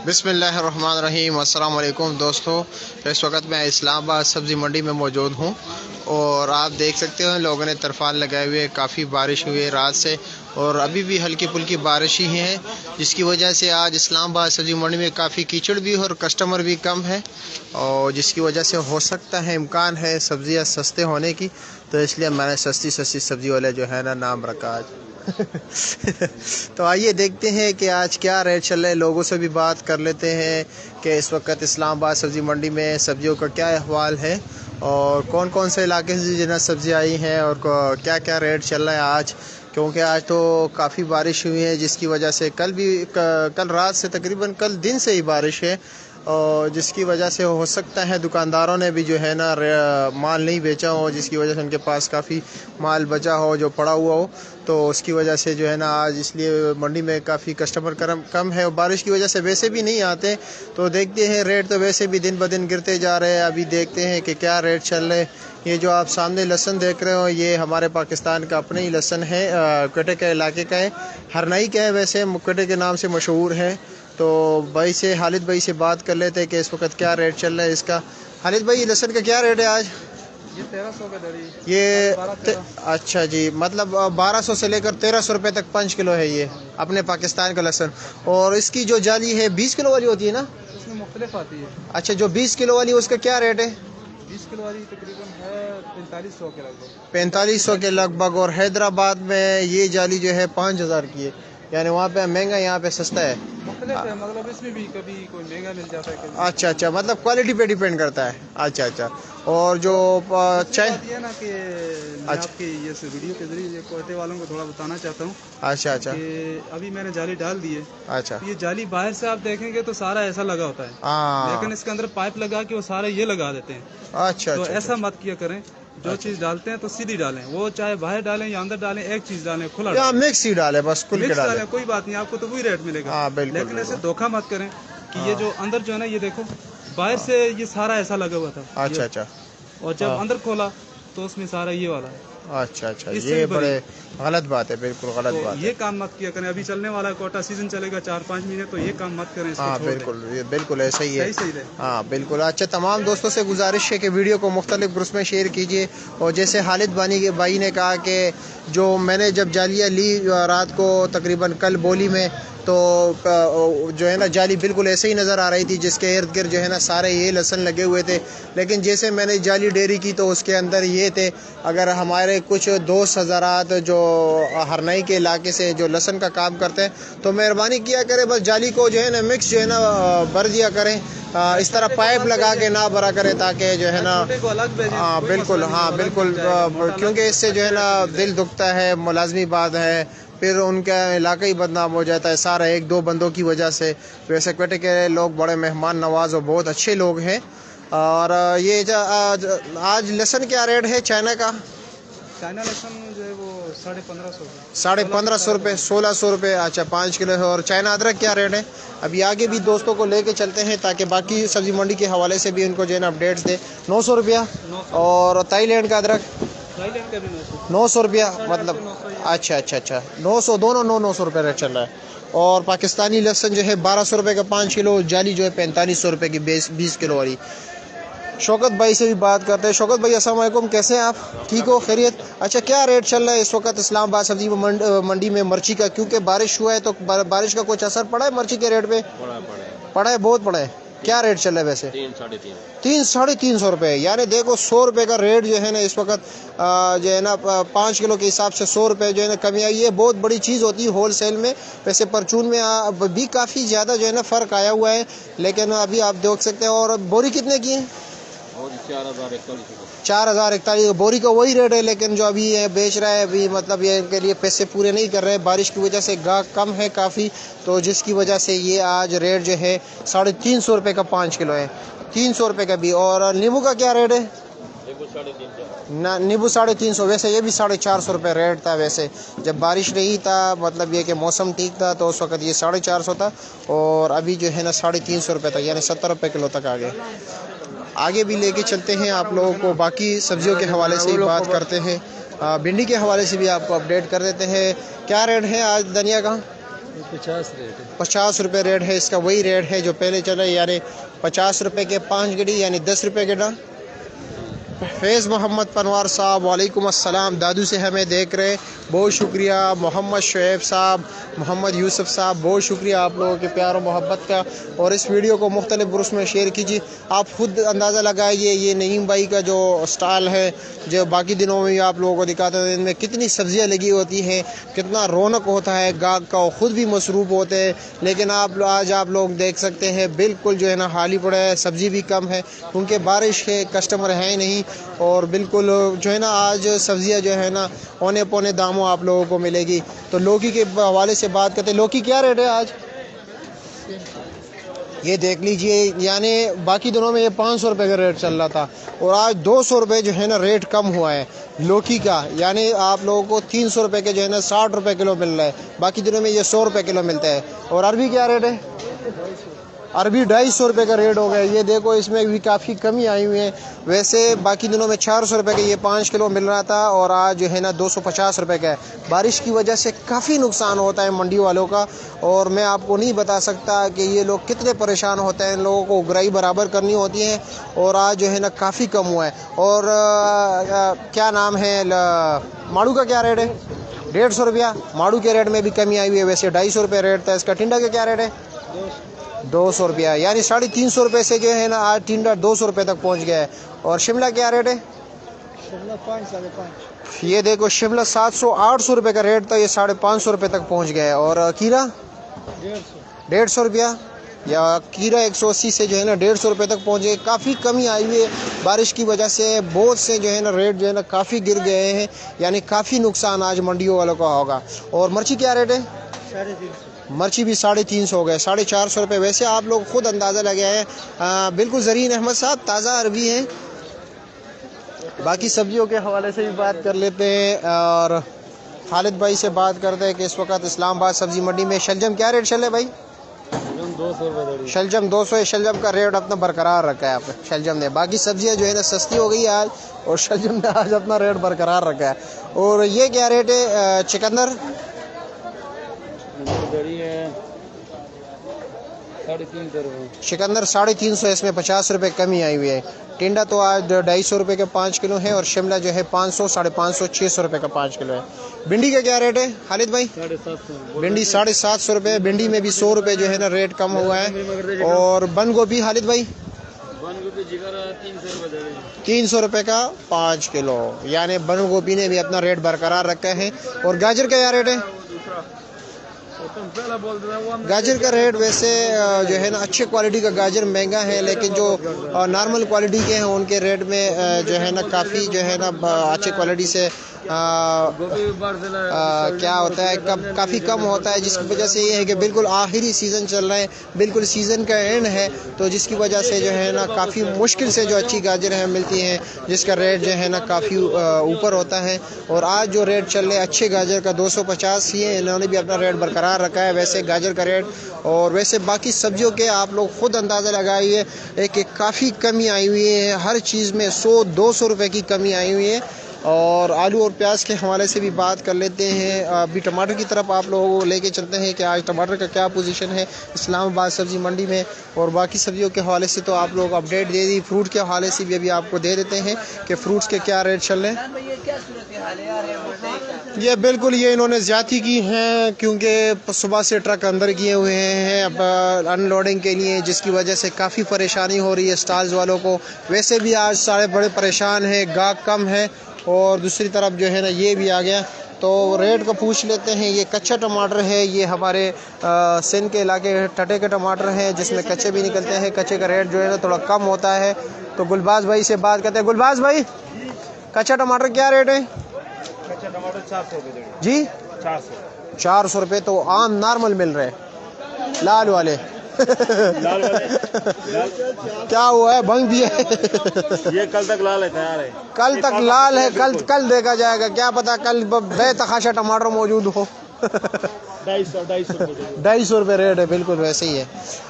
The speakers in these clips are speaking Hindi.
बिस्मिल्लाहिर्रहमानिर्रहीम। अस्सलाम वालेकुम दोस्तों, इस वक्त मैं इस्लामाबाद सब्ज़ी मंडी में मौजूद हूँ और आप देख सकते हो लोगों ने तरफाल लगाए हुए, काफ़ी बारिश हुई है रात से और अभी भी हल्की फुल्की बारिश ही है, जिसकी वजह से आज इस्लामाबाद सब्ज़ी मंडी में काफ़ी कीचड़ भी और कस्टमर भी कम है और जिसकी वजह से हो सकता है इम्कान है सब्ज़ियाँ सस्ते होने की, तो इसलिए मैंने सस्ती सस्ती सब्ज़ी वाले जो है ना नाम रखा आज। तो आइए देखते हैं कि आज क्या रेट चल रहे हैं, लोगों से भी बात कर लेते हैं कि इस वक्त इस्लामाबाद सब्ज़ी मंडी में सब्जियों का क्या अहवाल है और कौन कौन से इलाके से जिन्हें सब्ज़ी आई हैं और क्या क्या रेट चल रहा है आज, क्योंकि आज तो काफ़ी बारिश हुई है जिसकी वजह से कल रात से तकरीबन कल दिन से ही बारिश है और जिसकी वजह से हो सकता है दुकानदारों ने भी जो है ना माल नहीं बेचा हो, जिसकी वजह से उनके पास काफ़ी माल बचा हो जो पड़ा हुआ हो, तो उसकी वजह से जो है ना आज इसलिए मंडी में काफ़ी कस्टमर कम है और बारिश की वजह से वैसे भी नहीं आते। तो देखते हैं रेट तो वैसे भी दिन ब दिन गिरते जा रहे हैं। अभी देखते हैं कि क्या रेट चल रहे। ये जो आप सामने लहसुन देख रहे हो ये हमारे पाकिस्तान का अपने ही लहसुन है, क्वेटे के इलाके का है, हरनाई का है, वैसे क्वेटे के नाम से मशहूर है। तो भाई से खालिद भाई से बात कर लेते हैं कि इस वक्त क्या रेट चल रहा है इसका। खालिद भाई लहसुन का क्या रेट है आज? ये 1300 का दरी। ये अच्छा जी, मतलब 1200 से लेकर 1300 रुपये तक 5 किलो है ये अपने पाकिस्तान का लहसुन। और इसकी जो जाली है 20 किलो वाली होती है ना, इसमें मुख्तलिफ आती है। अच्छा, जो 20 किलो वाली उसका क्या रेट है? 20 किलो वाली तकरीबन है 4500 के लगभग। 4500 के लगभग। और हैदराबाद में ये जाली जो है 5000 की है, यानी वहाँ पे महंगा यहाँ पे सस्ता है। मुख्तलिफ है, मतलब इसमें भी कभी कोई महंगा मिल जाता है कभी। अच्छा, मतलब क्वालिटी पे डिपेंड करता है। अच्छा। और जो चाय है ना कि मैं आपके ये वीडियो के जरिए कोयटे वालों को थोड़ा बताना चाहता हूँ। अच्छा कि अभी मैंने जाली डाल दी है। अच्छा, ये जाली बाहर से आप देखेंगे तो सारा ऐसा लगा होता है, लेकिन इसके अंदर पाइप लगा के वो सारा ये लगा देते हैं। अच्छा, तो ऐसा मत किया करें। जो चीज डालते हैं तो सीधी डालें, वो चाहे बाहर डालें या अंदर डालें, एक चीज डालें, खुला या मिक्स ही डालें, बस खुल के डालें, कोई बात नहीं, आपको तो वही रेट मिलेगा। लेकिन ऐसे धोखा मत करें कि ये जो अंदर जो है ना, ये देखो बाहर से ये सारा ऐसा लगा हुआ था। अच्छा, और जब अंदर खोला तो उसमें सारा ये वाला है। अच्छा, ये बड़े गलत बात है, बिल्कुल गलत बात है। ये काम मत किया करें। अभी चलने वाला कोटा सीजन चलेगा 4-5 महीने, तो ये काम मत करें। हाँ बिल्कुल ऐसा ही है। हाँ बिल्कुल। अच्छा, तमाम दोस्तों से गुजारिश है कि वीडियो को मुख्तलिफ ग्रुप्स में शेयर कीजिए। और जैसे खालिद भाई ने कहा कि जो मैंने जब जालियाँ ली रात को तकरीबन कल बोली में, तो जो है ना जाली बिल्कुल ऐसे ही नज़र आ रही थी जिसके इर्द गिर्द जो है ना सारे ये लहसुन लगे हुए थे। लेकिन जैसे मैंने जाली डेरी की तो उसके अंदर ये थे, अगर हमारे कुछ दोस्त हज़रात जो हरनाई के इलाके से जो लहसुन का काम करते हैं तो मेहरबानी किया करें, बस जाली को जो है ना मिक्स जो है ना भर दिया करें, इस तरह पाइप लगा के ना भरा करें ताकि जो है ना बिल्कुल क्योंकि इससे जो है ना दिल दुखता है, मुलाजमी बात है, फिर उनका इलाका ही बदनाम हो जाता है सारा एक दो बंदों की वजह से। वैसे क्वेटे के लोग बड़े मेहमान नवाज और बहुत अच्छे लोग हैं। और ये आज लहसुन क्या रेट है चाइना का? चाइना लहसुन जो है वो 1550 1550 रुपये, 1600 रुपये। अच्छा, 5 किलो है। और चाइना अदरक क्या रेट है? अभी आगे भी दोस्तों को लेके चलते हैं ताकि बाकी सब्जी मंडी के हवाले से भी उनको जो है ना अपडेट्स दे। 900 रुपया। और थाईलैंड का अदरक 900 रुपया, मतलब अच्छा 900, दोनों 900 रुपये रेट चल रहा है। और पाकिस्तानी लहसुन जो है 1200 रुपये का 5 किलो, जाली जो है 4500 रुपये की 20 किलो वाली। शौकत भाई से भी बात करते हैं। शौकत भाई अस्सलाम वालेकुम, कैसे हैं आप? ठीक हो, खैरियत? अच्छा, क्या रेट चल रहा है इस वक्त इस्लामाबाद सब्जी मंडी में मिर्ची का? क्योंकि बारिश हुआ है तो बारिश का कुछ असर पड़ा है मिर्ची के रेट पे? पड़ा है, बहुत पड़ा है। क्या रेट चल रहा है वैसे? 300-350 रुपये, यानी देखो 100 रुपये का रेट जो है ना इस वक्त जो है ना 5 किलो के हिसाब से 100 रुपये जो है ना कमी आई है। बहुत बड़ी चीज़ होती है होल सेल में। वैसे परचून में भी काफ़ी ज़्यादा जो है ना फ़र्क आया हुआ है, लेकिन अभी आप देख सकते हैं। और बोरी कितने की है? 4041 बोरी का वही रेट है, लेकिन जो अभी है बेच रहा है अभी, मतलब ये इनके लिए पैसे पूरे नहीं कर रहे हैं। बारिश की वजह से गाहक कम है काफ़ी, तो जिसकी वजह से ये आज रेट जो है 350 रुपये का 5 किलो है, 300 रुपये का भी। और नींबू का क्या रेट है? नींबू 350। वैसे ये भी 450 रुपये रेट था वैसे जब बारिश नहीं था, मतलब ये कि मौसम ठीक था, तो उस वक्त ये 450 था और अभी जो है ना 350 रुपये तक, यानी 70 रुपये किलो तक आ गए। आगे भी लेके चलते हैं आप लोगों को, बाकी सब्जियों के हवाले से ही बात करते हैं, भिंडी के हवाले से भी आपको अपडेट कर देते हैं। क्या रेट है आज धनिया का? 50 रेट है। 50 रुपये रेट है इसका, वही रेट है जो पहले चला, यानी 50 रुपये के 5 गड्डी, यानी 10 रुपये गड्ढा। फैज़ मोहम्मद पनवार साहब वालेकुम अस्सलाम, दादू से हमें देख रहे, बहुत शुक्रिया। मोहम्मद शुएब साहब, मोहम्मद यूसुफ साहब, बहुत शुक्रिया आप लोगों के प्यार और मोहब्बत का। और इस वीडियो को मुख्तलिफ ग्रुप्स में शेयर कीजिए। आप खुद अंदाज़ा लगाइए, ये नईम भाई का जो स्टॉल है, जो बाकी दिनों में भी आप लोगों को दिखाते हैं, इनमें कितनी सब्जियां लगी होती हैं, कितना रौनक होता है गाहक का, खुद भी मसरूफ़ होते हैं। लेकिन आज आप लोग देख सकते हैं बिल्कुल जो है ना खाली पड़ा है, सब्ज़ी भी कम है क्योंकि बारिश है, कस्टमर है नहीं। और बिल्कुल जो है ना आज सब्जियां जो है ना औने पौने दामों आप लोगों को मिलेगी। तो लौकी के हवाले से बात करते हैं, लौकी क्या रेट है आज? ये देख लीजिए, यानी बाकी दिनों में ये 500 रुपये का रेट चल रहा था और आज 200 रुपये जो है ना रेट कम हुआ है लौकी का। यानी आप लोगों को 300 रुपये के जो है ना 60 रुपये किलो मिल रहा है, बाकी दिनों में ये 100 रुपये किलो मिलता है। और अरबी क्या रेट है? अरबी 250 रुपये का रेट हो गया। ये देखो इसमें भी काफ़ी कमी आई हुई है। वैसे बाकी दिनों में 400 रुपये का ये 5 किलो मिल रहा था और आज जो है ना 250 रुपये का है। बारिश की वजह से काफ़ी नुकसान होता है मंडी वालों का, और मैं आपको नहीं बता सकता कि ये लोग कितने परेशान होते हैं। इन लोगों को उगराई बराबर करनी होती है और आज जो है ना काफ़ी कम हुआ है। और क्या नाम है, माड़ू का क्या रेट है? 150 रुपया। माड़ू के रेट में भी कमी आई हुई है। वैसे 250 रुपये रेट था इसका। टिंडा का क्या रेट है? 200 रुपया, यानी 350 रुपये से जो है ना आज टिंडा 200 रुपये तक पहुंच गया है। और शिमला क्या रेट है? शिमला 5, 5.5। ये देखो शिमला 700-800 रुपये का रेट था, ये 550 रुपये तक पहुंच गया है। और कीरा 150 रुपया, या कीरा 180 से जो है ना 150 रुपये तक पहुंचे। काफ़ी कमी आई हुई है बारिश की वजह से। बहुत से जो है ना रेट जो है ना काफ़ी गिर गए हैं, यानी काफ़ी नुकसान आज मंडियों वालों का होगा। और मिर्ची क्या रेट है? 350। मिर्ची भी 350 हो गए, 450 रुपये। वैसे आप लोग खुद अंदाज़ा लगाए। बिल्कुल ज़रीन अहमद साहब ताज़ा अरबी हैं। बाकी सब्जियों के हवाले से भी बात कर लेते हैं और खालिद भाई से बात करते हैं कि इस वक्त इस्लामाबाद सब्जी मंडी में शलजम क्या रेट चले भाई? 200 रुपये। शलजम 200 है। शलजम का रेट अपना बरकरार रखा है आपने शलजम ने। बाकी सब्जियां जो है ना सस्ती हो गई है आज, और शलजम ने आज अपना रेट बरकरार रखा है। और ये क्या रेट है चिकंदर? शिकंदर 350, इसमें 50 रुपये कमी आई हुई है। टिंडा तो आज 250 रुपये के 5 किलो है, और शिमला जो है 500, 550, 600 रुपये का 5 किलो है। भिंडी का क्या रेट है खालिद भाई? 750। भिंडी 750 रुपये। भिंडी में भी 100 रुपये जो है ना रेट कम हुआ है। और बंद गोभी खालिद भाई? 300 रुपये का 5 किलो, यानी बंद गोभी ने भी अपना रेट बरकरार रखा है। और गाजर का क्या रेट है? गाजर का रेट वैसे जो है ना अच्छे क्वालिटी का गाजर महंगा है, लेकिन जो नॉर्मल क्वालिटी के हैं उनके रेट में जो है ना काफ़ी जो है ना अच्छे क्वालिटी से क्या होता है काफ़ी कम होता है, जिसकी वजह से ये है कि बिल्कुल आखिरी सीज़न चल रहा है, बिल्कुल सीज़न का एंड है, तो जिसकी वजह से जो है ना काफ़ी मुश्किल से जो अच्छी गाजर है मिलती हैं, जिसका रेट जो है ना काफ़ी ऊपर होता है। और आज जो रेट चल रहे अच्छे गाजर का 250 ही है, इन्होंने भी अपना रेट बरकरार रखा है वैसे गाजर का रेट। और वैसे बाकी सब्जियों के आप लोग खुद अंदाज़ा लगाइए कि काफ़ी कमी आई हुई है, हर चीज़ में 100-200 रुपये की कमी आई हुई है। और आलू और प्याज के हवाले से भी बात कर लेते हैं। अभी टमाटर की तरफ आप लोगों को लेके चलते हैं कि आज टमाटर का क्या पोजीशन है इस्लामाबाद सब्ज़ी मंडी में, और बाकी सब्जियों के हवाले से तो आप लोग अपडेट दे दी। फ्रूट के हवाले से भी अभी आपको दे देते हैं कि फ्रूट्स के क्या रेट चल रहे हैं। ये बिल्कुल ये इन्होंने ज़्यादती की है, क्योंकि सुबह से ट्रक अंदर किए हुए हैं अब अनलोडिंग के लिए, जिसकी वजह से काफ़ी परेशानी हो रही है स्टॉल्स वालों को। वैसे भी आज सारे बड़े परेशान हैं, गाहक कम है। और दूसरी तरफ जो है ना ये भी आ गया, तो रेट को पूछ लेते हैं। ये कच्चा टमाटर है, ये हमारे सिंध के इलाके टटे के टमाटर हैं, जिसमें कच्चे भी निकलते हैं। कच्चे का रेट जो है ना थोड़ा कम होता है। तो गुलबाज भाई से बात करते हैं। गुलबाज भाई, कच्चा टमाटर क्या रेट है? कच्चा टमाटर 400 रुपये जी, 400 रुपये तो आम नॉर्मल मिल रहे हैं। लाल वाले क्या हुआ है, भंग दिया है? ये कल तक लाल है, तैयार है। कल तक लाल है, कल देखा जाएगा, क्या पता कल बेतहाशा टमाटर मौजूद हो। 250 रुपये रेट है, बिल्कुल वैसे ही है।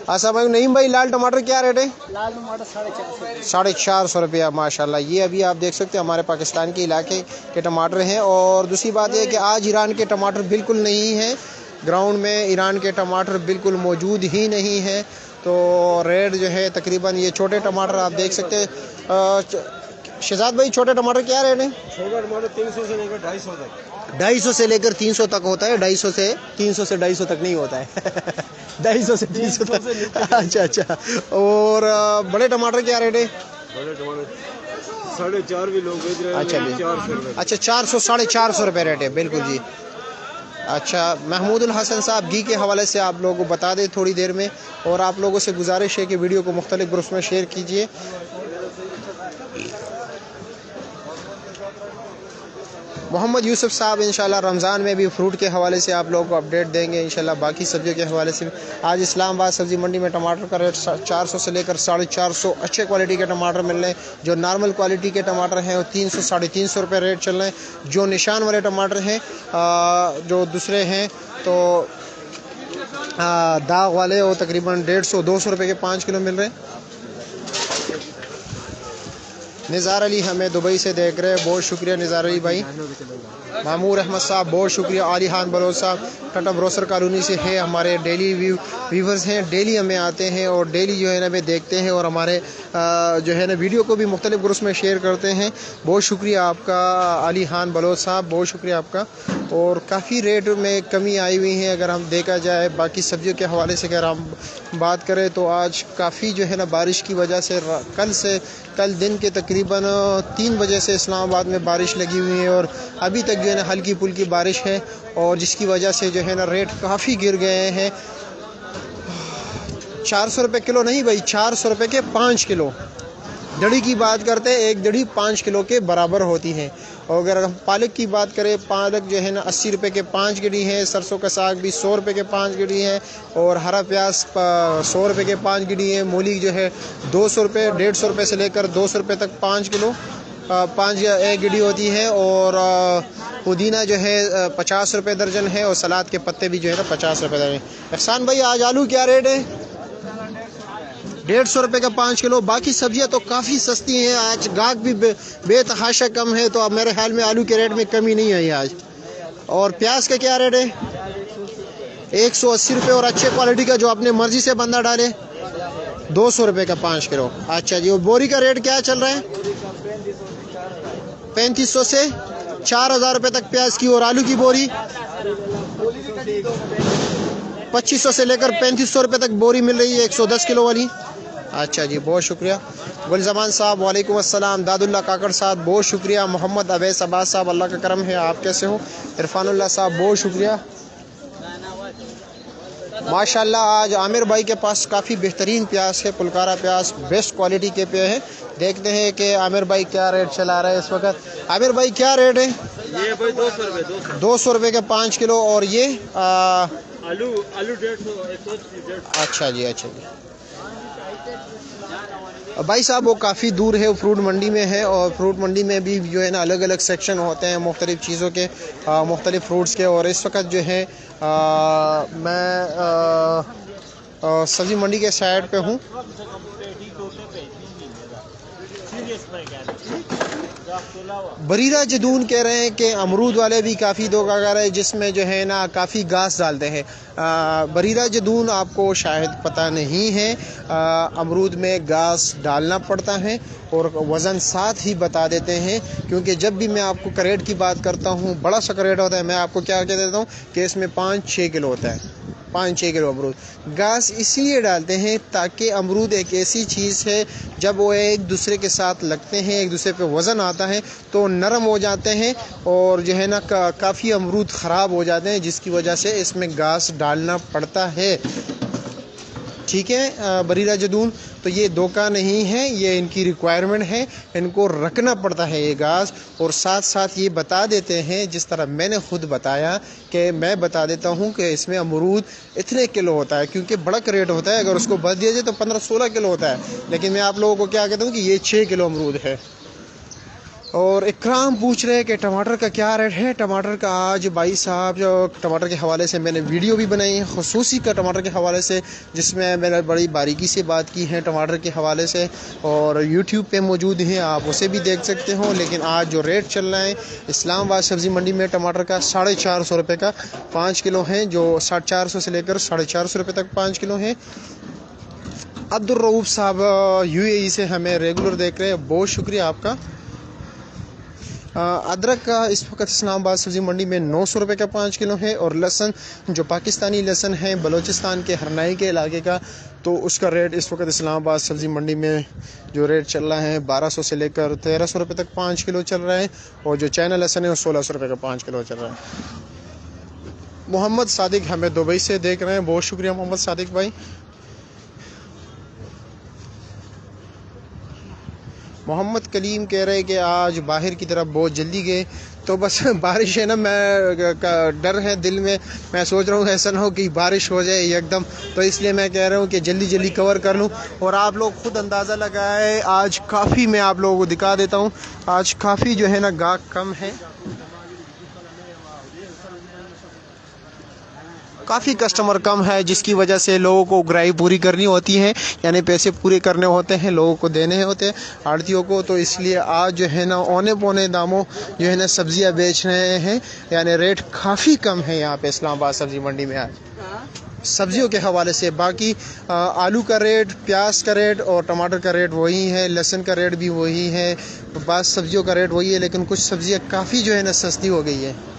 अच्छा भाई नईम भाई, लाल टमाटर क्या रेट है? लाल टमाटर 450। 450 रुपया माशाल्लाह। ये अभी आप देख सकते हैं हमारे पाकिस्तान के इलाके के टमाटर हैं। और दूसरी बात यह है कि आज ईरान के टमाटर बिल्कुल नहीं हैं, ग्राउंड में ईरान के टमाटर बिल्कुल मौजूद ही नहीं है। तो रेट जो है तकरीबन ये छोटे टमाटर आप देख सकते हैं। शहजाद भाई छोटे टमाटर क्या रेट है? छोटा टमाटर 300 से लेकर 250 तक। 250 से लेकर 300 तक होता है। 250 से 300 से 250 तक नहीं होता है 250 से 300 तक। अच्छा अच्छा। और बड़े टमाटर क्या रेट है? बड़े टमाटर 450 भी लोग बेच रहे हैं। अच्छा 400 450 रुपये रेट है। बिल्कुल जी। अच्छा महमूदुल हसन साहब घी के हवाले से आप लोगों को बता दें थोड़ी देर में, और आप लोगों से गुजारिश है कि वीडियो को मुख्तलिफ ग्रुप्स में शेयर कीजिए। मोहम्मद यूसुफ साहब इंशाल्लाह रमज़ान में भी फ्रूट के हवाले से आप लोगों को अपडेट देंगे इंशाल्लाह, बाकी सब्जियों के हवाले से। आज इस्लामाबाद सब्ज़ी मंडी में टमाटर का रेट 400 से लेकर 450 अच्छे क्वालिटी के टमाटर मिल रहे हैं। जो नॉर्मल क्वालिटी के टमाटर हैं वो 300 350 रुपये रेट चल रहे हैं। जो निशान वाले टमाटर हैं जो दूसरे हैं तो दाग वाले वो तकरीबन 150-200 रुपये के 5 किलो मिल रहे हैं। निज़ार अली हमें दुबई से देख रहे हैं, बहुत शुक्रिया निज़ार अली भाई। मामूर अहमद साहब बहुत शुक्रिया। आली खान बलोच साहब टाटा ब्रोसर कॉलोनी से है, हमारे डेली व्यूवर्स हैं, डेली हमें आते हैं और डेली जो है ना हमें देखते हैं और हमारे जो है ना वीडियो को भी मुख्तलिफ ग्रुप्स में शेयर करते हैं। बहुत शुक्रिया आपका आली खान बलोच साहब, बहुत शुक्रिया आपका। और काफ़ी रेट में कमी आई हुई है अगर हम देखा जाए। बाकी सब्जियों के हवाले से अगर हम बात करें तो आज काफ़ी जो है ना बारिश की वजह से कल दिन के तकरीबन 3 बजे से इस्लामाबाद में बारिश लगी हुई है और अभी तक जो है ना हल्की फुल्की बारिश है, और जिसकी वजह से जो है ना रेट काफ़ी गिर गए हैं। 400 रुपये किलो नहीं भाई, 400 रुपये के 5 किलो। दड़ी की बात करते हैं, एक दड़ी 5 किलो के बराबर होती है। और अगर हम पालक की बात करें, पालक जो है ना 80 रुपये के 5 गिड़ी है। सरसों का साग भी 100 रुपये के 5 गिड़ी है, और हरा प्याज 100 रुपये के 5 गिड़ी है। मूली जो है 200 रुपये 150 रुपये से लेकर 200 रुपये तक 5 किलो 5 एक गिड़ी होती है। और पुदीना जो है 50 रुपये दर्जन है, और सलाद के पत्ते भी जो है ना 50 रुपये दर्जन। एहसान भाई आज आलू क्या रेट है? 150 रुपये का 5 किलो। बाकी सब्जियां तो काफ़ी सस्ती हैं, आज गाहक भी बेतहाशा कम है, तो अब मेरे ख्याल में आलू के रेट में कमी नहीं आई आज। और प्याज का क्या रेट है? 180 रुपये, और अच्छे क्वालिटी का जो अपने मर्जी से बंदा डाले 200 रुपये का 5 किलो। अच्छा जी। और बोरी का रेट क्या चल रहा है? 3500 से 4000 रुपये तक प्याज की। और आलू की बोरी 2500 से लेकर 3500 रुपये तक बोरी मिल रही है 110 किलो वाली। अच्छा जी, बहुत शुक्रिया। गुलजमान साहब वालेकुम अस्सलाम। दादुल्ला काकड़ साहब बहुत शुक्रिया। मोहम्मद अवैस अब्बास साहब अल्लाह का करम है, आप कैसे हो? इरफानुल्लाह साहब बहुत शुक्रिया। माशाल्लाह आज आमिर भाई के पास काफ़ी बेहतरीन प्याज है, पुलकारा प्याज बेस्ट क्वालिटी के पे है। देखते हैं कि आमिर भाई क्या रेट चला रहा है इस वक्त। आमिर भाई क्या रेट है? ये भाई 200 रुपये के 5 किलो। और ये आलू 150। अच्छा जी, अच्छा जी। भाई साहब वो काफ़ी दूर है, वो फ्रूट मंडी में है, और फ्रूट मंडी में भी जो है ना अलग अलग सेक्शन होते हैं मुख्तलिफ़ चीज़ों के, मुख्तलिफ़ फ्रूट्स के। और इस वक्त जो है मैं सब्ज़ी मंडी के साइड पे हूँ। बरीरा जदून कह रहे हैं कि अमरूद वाले भी काफ़ी धोखा कर रहे हैं, जिसमें जो है ना काफ़ी घास डालते हैं। बरीरा जदून आपको शायद पता नहीं है, अमरूद में घास डालना पड़ता है और वज़न साथ ही बता देते हैं, क्योंकि जब भी मैं आपको करेट की बात करता हूँ, बड़ा सा करेट होता है, मैं आपको क्या कह देता हूँ कि इसमें 5-6 किलो होता है, 5-6 किलो अमरूद। घास इसलिए डालते हैं ताकि अमरूद एक ऐसी चीज़ है जब वो एक दूसरे के साथ लगते हैं, एक दूसरे पे वज़न आता है तो नरम हो जाते हैं, और जो है ना काफ़ी अमरूद ख़राब हो जाते हैं, जिसकी वजह से इसमें घास डालना पड़ता है। ठीक है बरीरा जदून, तो ये धोखा नहीं है, ये इनकी रिक्वायरमेंट है, इनको रखना पड़ता है ये घास। और साथ साथ ये बता देते हैं, जिस तरह मैंने खुद बताया कि मैं बता देता हूँ कि इसमें अमरूद इतने किलो होता है, क्योंकि बड़ा रेट होता है, अगर उसको बच दिया जाए तो 15-16 किलो होता है, लेकिन मैं आप लोगों को क्या कहता हूँ कि ये 6 किलो अमरूद है। और इकराम पूछ रहे हैं कि टमाटर का क्या रेट है। टमाटर का आज भाई साहब जो टमाटर के हवाले से मैंने वीडियो भी बनाई है खुसूसी का टमाटर के हवाले से, जिसमें मैंने बड़ी बारीकी से बात की है टमाटर के हवाले से, और यूट्यूब पे मौजूद हैं, आप उसे भी देख सकते हो। लेकिन आज जो रेट चल रहा है इस्लामाबाद सब्ज़ी मंडी में टमाटर का 450 रुपये का 5 किलो है, जो 450 से लेकर 450 रुपये तक 5 किलो है। अब्दुल रऊफ साहब UAE से हमें रेगुलर देख रहे हैं, बहुत शुक्रिया आपका। अदरक का इस वक्त इस्लामाबाद सब्ज़ी मंडी में 900 रुपये का 5 किलो है, और लहसुन जो पाकिस्तानी लहसुन है बलूचिस्तान के हरनाई के इलाके का, तो उसका रेट इस वक्त इस्लामाबाद सब्ज़ी मंडी में जो रेट चल रहा है 1200 से लेकर 1300 रुपये तक 5 किलो चल रहा है, और जो चाइना लहसुन है वो 1600 रुपये का 5 किलो चल रहा है। मोहम्मद सादिक हमें दुबई से देख रहे हैं, बहुत शुक्रिया मोहम्मद सादिक भाई। मोहम्मद कलीम कह रहे हैं कि आज बाहर की तरफ बहुत जल्दी गए, तो बस बारिश है ना, मैं डर है दिल में, मैं सोच रहा हूँ ऐसा ना हो कि बारिश हो जाए एकदम, तो इसलिए मैं कह रहा हूँ कि जल्दी जल्दी कवर कर लूँ। और आप लोग खुद अंदाज़ा लगाए, आज काफ़ी मैं आप लोगों को दिखा देता हूँ, आज काफ़ी जो है ना गाहक कम है, काफ़ी कस्टमर कम है, जिसकी वजह से लोगों को ग्राही पूरी करनी होती है, यानी पैसे पूरे करने होते हैं, लोगों को देने होते हैं आड़तियों को, तो इसलिए आज जो है ना औने पौने दामों जो है ना सब्जियां बेच रहे हैं, यानी रेट काफ़ी कम है यहाँ पे इस्लामाबाद सब्ज़ी मंडी में आज सब्जियों के हवाले से। बाकी आलू का रेट, प्याज का रेट और टमाटर का रेट वही है, लहसुन का रेट भी वही है, बाज़ सब्जियों का रेट वही है, लेकिन कुछ सब्जियाँ काफ़ी जो है ना सस्ती हो गई है।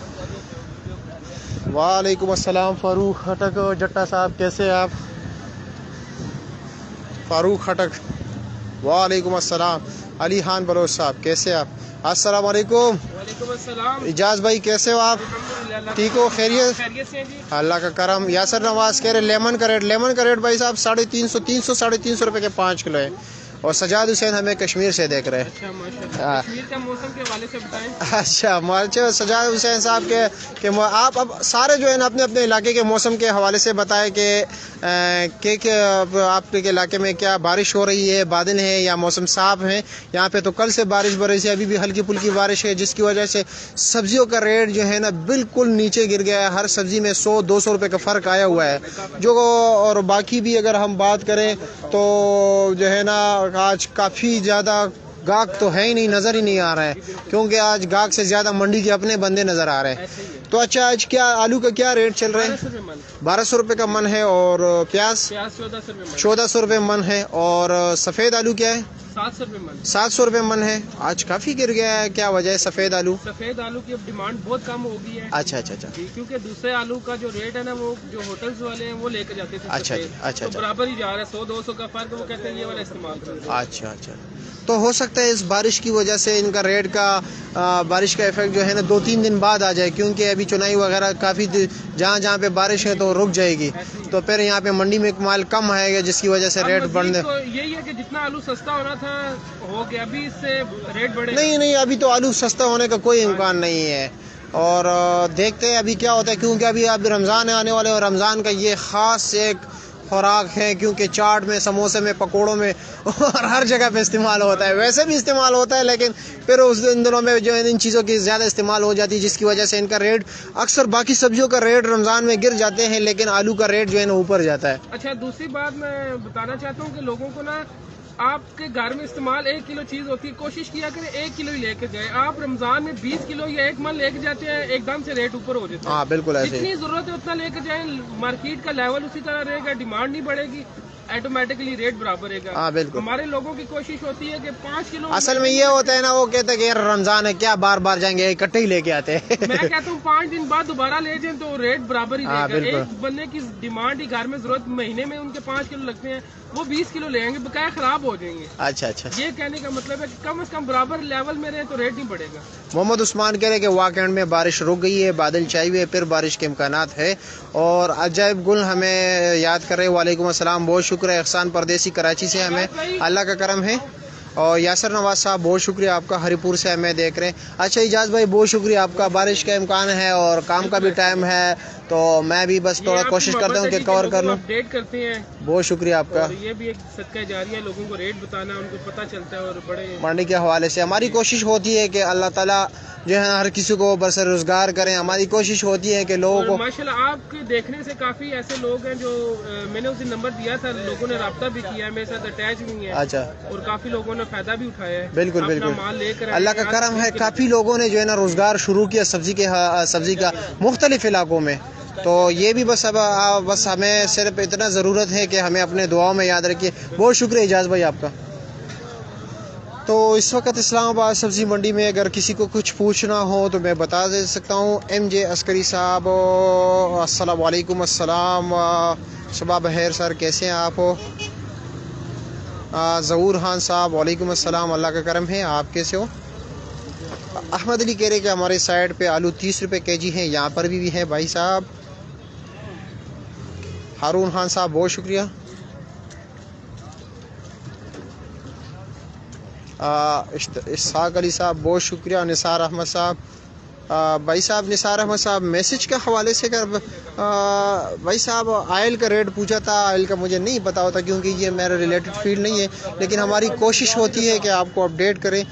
वालेकुम अस्सलाम फ़ारूक खटक जट्टा साहब, कैसे आप? फ़ारूक खटक, वालेकुम अस्सलाम। अली खान बलोच साहब, कैसे आप? अस्सलाम वालेकुम। इजाज़ भाई कैसे हो आप? ठीक हो, खैरियत? अल्लाह का करम। यासर नवाज कह रहे लेमन का रेट भाई साहब 350 रुपये के 5 किलो है। और सजाद हुसैन हमें कश्मीर से देख रहे हैं। कश्मीर का मौसम के हवाले से बताएं। अच्छा, सजाद हुसैन साहब के आप अब सारे जो है ना अपने अपने इलाके के मौसम के हवाले से बताएं कि आपके इलाके में क्या बारिश हो रही है, बादल है या मौसम साफ है? यहाँ पे तो कल से बारिश बरसी, अभी भी हल्की फुल्की बारिश है, जिसकी वजह से सब्जियों का रेट जो है ना बिल्कुल नीचे गिर गया है। हर सब्जी में 100-200 रुपये का फ़र्क आया हुआ है जो। और बाकी भी अगर हम बात करें तो जो है ना आज काफ़ी ज़्यादा गाहक तो है ही नहीं, नज़र ही नहीं आ रहा है, क्योंकि आज गाहक से ज़्यादा मंडी के अपने बंदे नज़र आ रहे हैं। तो अच्छा, आज क्या आलू का क्या रेट चल रहा है? 1200 रुपये का मन है, और प्याज 1400 रुपये मन है, और सफ़ेद आलू क्या है? 700 रुपये मन है। आज काफ़ी गिर गया है, क्या वजह है? सफ़ेद आलू की अब डिमांड बहुत कम हो गई है। अच्छा, क्योंकि दूसरे आलू का जो रेट है ना, वो जो होटल्स वाले हैं वो लेकर जाते थे। अच्छा, तो बराबर ही जा रहा है, 100-200 का फर्क, वो कहते हैं ये वाला इस्तेमाल करें। अच्छा, तो हो सकता है इस बारिश की वजह से इनका रेट का बारिश का इफेक्ट जो है ना 2-3 दिन बाद आ जाए, क्योंकि अभी चुनाई वगैरह काफ़ी जहाँ पे बारिश है तो रुक जाएगी, तो फिर यहाँ पे मंडी में माल कम आएगा, जिसकी वजह से रेट बढ़ने। तो यही है कि जितना आलू सस्ता होना था हो गया, अभी इससे रेट बढ़े? नहीं, अभी तो आलू सस्ता होने का कोई इम्कान नहीं है, और देखते हैं अभी क्या होता है, क्योंकि अभी रमज़ान आने वाले, और रमज़ान का ये ख़ास एक खुराक है, क्योंकि चाट में, समोसे में, पकोड़ों में और हर जगह पे इस्तेमाल होता है। वैसे भी इस्तेमाल होता है, लेकिन फिर उस दिनों में जो इन चीज़ों की ज़्यादा इस्तेमाल हो जाती है, जिसकी वजह से इनका रेट अक्सर बाकी सब्जियों का रेट रमज़ान में गिर जाते हैं, लेकिन आलू का रेट जो है ना ऊपर जाता है। अच्छा, दूसरी बात मैं बताना चाहता हूँ कि लोगों को ना आपके घर में इस्तेमाल 1 किलो चीज होती है, कोशिश किया करें 1 किलो ही लेके जाए। आप रमजान में 20 किलो या 1 मन लेके जाते हैं, एकदम से रेट ऊपर हो जाता है। हाँ, बिल्कुल ऐसे। जितनी जरूरत है उतना लेके जाए, मार्केट का लेवल उसी तरह रहेगा, डिमांड नहीं बढ़ेगी, ऑटोमेटिकली रेट बराबर रहेगा। हाँ, बिल्कुल। हमारे लोगों की कोशिश होती है कि 5 किलो, असल में ये होता है ना, वो कहते हैं कि यार रमजान है, क्या बार बार जाएंगे, इकट्ठे ही लेके आते हैं। मैं कहता हूँ 5 दिन बाद दोबारा ले जाए तो रेट बराबर ही रहेगा। एक बंदे की डिमांड ही घर में जरूरत महीने में उनके 5 किलो लगते हैं, वो 20 किलो लेंगे, बकाया खराब हो जाएंगे। अच्छा, ये कहने का मतलब है कि कम से कम बराबर लेवल में रहे तो रेट नहीं बढ़ेगा। मोहम्मद उस्मान कह रहे कि वाकई में बारिश रुक गई है, बादल छाए हुए, फिर बारिश के इम्कानात है। और अजायब गुल हमें याद कर रहे, वालेकुम अस्सलाम, बहुत शुक्र है। एहसान परदेसी कराची से हमें अल्लाह का करम है। और यासर नवाज साहब बहुत शुक्रिया आपका, हरिपुर से हमें देख रहे हैं। अच्छा इजाज़ भाई बहुत शुक्रिया आपका। बारिश का इम्कान है और काम का भी टाइम है, तो मैं भी बस थोड़ा कोशिश करता हूँ कि कवर कर लूँ। अपडेट करते हैं, बहुत शुक्रिया आपका। और ये भी एक सदका जारिया, लोगों को रेट बताना, उनको पता चलता है। और बड़े मंडी के हवाले से हमारी कोशिश होती है कि अल्लाह ताला जो है हर किसी को बरसर रोजगार करें। हमारी कोशिश होती है कि लोगों को, माशाल्लाह आपके देखने से काफी ऐसे लोग हैं जो मैंने उसे नंबर दिया था, लोगों ने राब्ता भी किया है, मेरे साथ अटैच भी है। अच्छा, और काफी लोगों ने फायदा भी उठाया है। बिल्कुल बिल्कुल, माल लेकर अल्लाह का करम है। काफी लोगों ने जो है ना रोजगार शुरू किया सब्जी का मुख्तलिफ इलाकों में। तो ये भी बस अब बस हमें सिर्फ इतना ज़रूरत है कि हमें अपने दुआओं में याद रखिए। बहुत शुक्रिया इजाज़ भाई आपका। तो इस वक्त इस्लामाबाद सब्ज़ी मंडी में अगर किसी को कुछ पूछना हो तो मैं बता दे सकता हूँ। MJ अस्करी साहब, अस्सलाम वालेकुम। अस्सलाम, सुबह बहर सर, कैसे हैं आप? ज़हूर खान साहब, वालेकुम अस्सलाम, अल्लाह का करम है, आप कैसे हो? अहमद अली कह रहे कि हमारे साइड पे आलू 30 रुपये kg हैं, यहाँ पर भी हैं भाई साहब। हारून खान साहब, बहुत शुक्रिया। इस्हाक अली साहब, बहुत शुक्रिया। निसार अहमद साहब, भाई साहब निसार अहमद साहब मैसेज के हवाले से कर भाई साहब आयल का रेट पूछा था। आयल का मुझे नहीं पता होता क्योंकि ये मेरा रिलेटेड फील्ड नहीं है, लेकिन हमारी कोशिश होती है कि आपको अपडेट करें।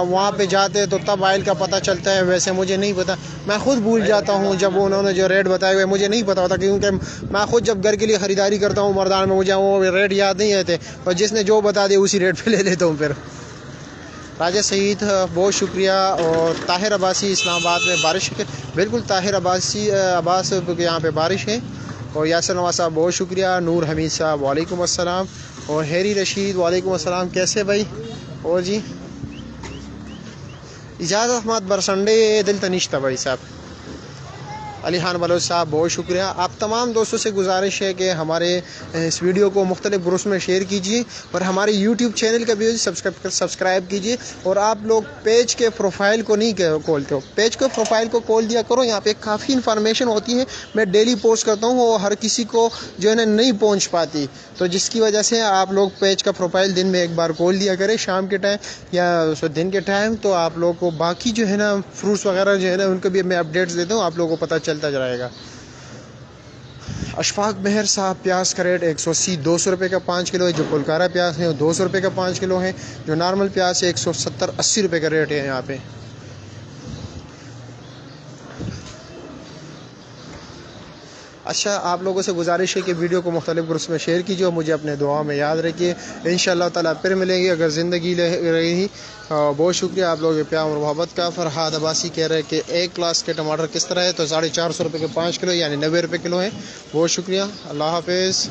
वहाँ पे जाते तो तब आयल का पता चलता है, वैसे मुझे नहीं पता। मैं ख़ुद भूल जाता हूँ जब उन्होंने जो रेट बताए हुए मुझे नहीं पता होता, क्योंकि मैं ख़ुद जब घर के लिए ख़रीदारी करता हूँ मरदान में, मुझे वो रेट याद नहीं रहते और जिसने जो बता दिया उसी रेट पर ले लेता हूँ फिर। राजा सईद, बहुत शुक्रिया। और ताहिर अब्बासी, इस्लामाबाद में बारिश के बिल्कुल ताहिर अब्बास यहाँ पे बारिश है। और यासर नवाज साहब, बहुत शुक्रिया। नूर हमीद साहब, वालेकुम अस्सलाम। और हैरी रशीद, वालेकुम अस्सलाम, कैसे भाई? और जी इजाज़त अहमद बरसंडे दिल तनिश्ता भाई साहब। अली खान बलोच साहब, बहुत शुक्रिया। आप तमाम दोस्तों से गुजारिश है कि हमारे इस वीडियो को मुख्तलिफ ग्रुप्स में शेयर कीजिए और हमारे YouTube चैनल का भी सब्सक्राइब कीजिए। और आप लोग पेज के प्रोफाइल को नहीं खोलते हो, पेज के प्रोफाइल को खोल दिया करो। यहाँ पे काफ़ी इन्फॉर्मेशन होती है, मैं डेली पोस्ट करता हूँ और हर किसी को जो है ना नहीं पहुँच पाती, तो जिसकी वजह से आप लोग पेज का प्रोफाइल दिन में एक बार खोल दिया करें, शाम के टाइम या दिन के टाइम। तो आप लोग को बाकी जो है ना फ्रूट्स वगैरह जो है ना उनको भी मैं अपडेट्स देता हूँ, आप लोगों को पता चलता जाएगा। अशफाक मेहर साहब, प्याज का रेट 180 200 रुपये का 5 किलो है। जो पुलकारा प्याज है वो 200 रुपये का 5 किलो है। जो नॉर्मल प्याज है 170-80 रुपये का रेट है यहाँ पे। अच्छा, आप लोगों से गुजारिश है कि वीडियो को मुख्तलिफ ग्रुप्स में शेयर कीजिए और मुझे अपने दुआ में याद रखिए। इंशाअल्लाह ताला फिर मिलेंगे अगर ज़िंदगी रही। बहुत शुक्रिया आप लोगों के प्यार और मोहब्बत का। फरहाद अब्बासी कह रहे हैं कि एक क्लास के टमाटर किस तरह है, तो 450 रुपये के 5 किलो यानी 90 रुपये किलो है। बहुत शुक्रिया, अल्लाह हाफिज़।